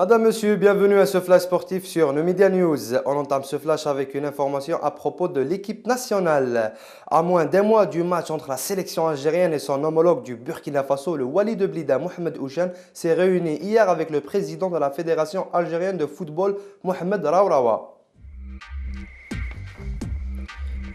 Madame, Monsieur, bienvenue à ce flash sportif sur Numidia News. On entame ce flash avec une information à propos de l'équipe nationale. À moins d'un mois du match entre la sélection algérienne et son homologue du Burkina Faso, le Wali de Blida, Mohamed Ouchen, s'est réuni hier avec le président de la Fédération algérienne de football, Mohamed Raourawa.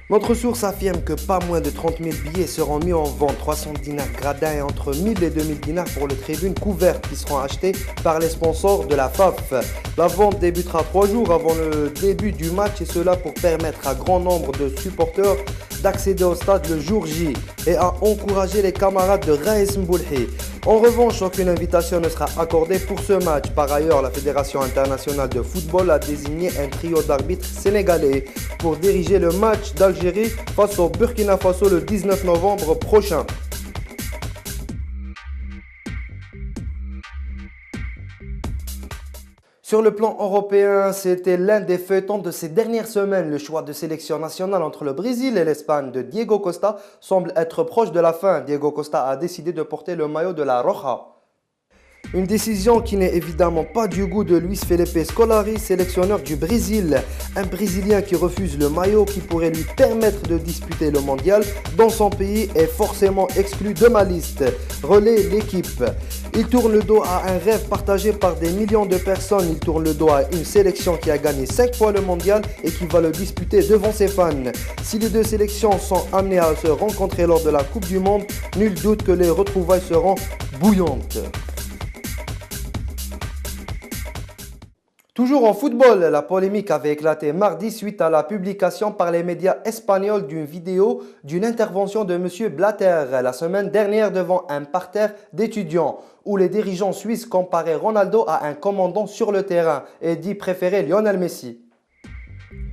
Notre source affirme que pas moins de 30 000 billets seront mis en vente, 300 dinars gradins et entre 1000 et 2000 dinars pour les tribunes couvertes qui seront achetées par les sponsors de la FAF. La vente débutera 3 jours avant le début du match et cela pour permettre à grand nombre de supporters d'accéder au stade le jour J et à encourager les camarades de Raïs Mboulhi. En revanche, aucune invitation ne sera accordée pour ce match. Par ailleurs, la Fédération internationale de football a désigné un trio d'arbitres sénégalais pour diriger le match d'Algérie face au Burkina Faso le 19 novembre prochain. Sur le plan européen, c'était l'un des feuilletons de ces dernières semaines. Le choix de sélection nationale entre le Brésil et l'Espagne de Diego Costa semble être proche de la fin. Diego Costa a décidé de porter le maillot de la Roja. Une décision qui n'est évidemment pas du goût de Luis Felipe Scolari, sélectionneur du Brésil. Un Brésilien qui refuse le maillot qui pourrait lui permettre de disputer le mondial dans son pays est forcément exclu de ma liste. Relais l'équipe. Il tourne le dos à un rêve partagé par des millions de personnes. Il tourne le dos à une sélection qui a gagné 5 fois le mondial et qui va le disputer devant ses fans. Si les deux sélections sont amenées à se rencontrer lors de la Coupe du Monde, nul doute que les retrouvailles seront bouillantes. Toujours en football, la polémique avait éclaté mardi suite à la publication par les médias espagnols d'une vidéo d'une intervention de M. Blatter la semaine dernière devant un parterre d'étudiants où les dirigeants suisses comparaient Ronaldo à un commandant sur le terrain et dit préférer Lionel Messi.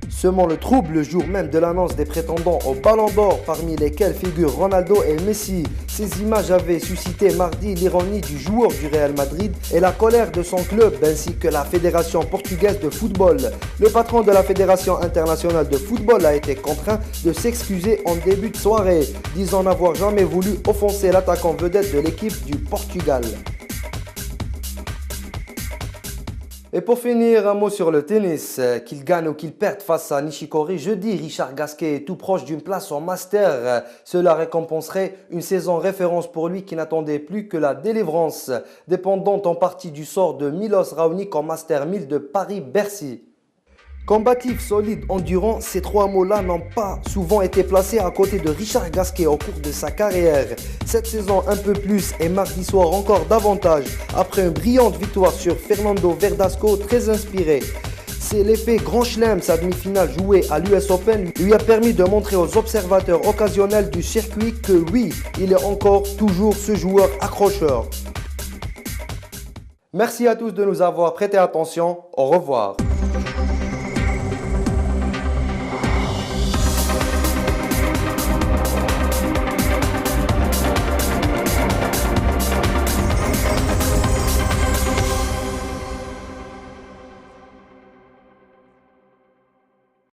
Semant le trouble le jour même de l'annonce des prétendants au Ballon d'Or, parmi lesquels figurent Ronaldo et Messi. Ces images avaient suscité mardi l'ironie du joueur du Real Madrid et la colère de son club ainsi que la Fédération portugaise de football. Le patron de la Fédération internationale de football a été contraint de s'excuser en début de soirée, disant n'avoir jamais voulu offenser l'attaquant vedette de l'équipe du Portugal. Et pour finir, un mot sur le tennis. Qu'il gagne ou qu'il perde face à Nishikori jeudi, Richard Gasquet est tout proche d'une place en Master. Cela récompenserait une saison référence pour lui qui n'attendait plus que la délivrance, dépendante en partie du sort de Milos Raonic en Master 1000 de Paris-Bercy. Combatif, solide, endurant, ces trois mots-là n'ont pas souvent été placés à côté de Richard Gasquet au cours de sa carrière. Cette saison un peu plus et mardi soir encore davantage, après une brillante victoire sur Fernando Verdasco, très inspiré. C'est l'effet Grand Chelem, sa demi-finale jouée à l'US Open, lui a permis de montrer aux observateurs occasionnels du circuit que oui, il est encore toujours ce joueur accrocheur. Merci à tous de nous avoir prêté attention, au revoir.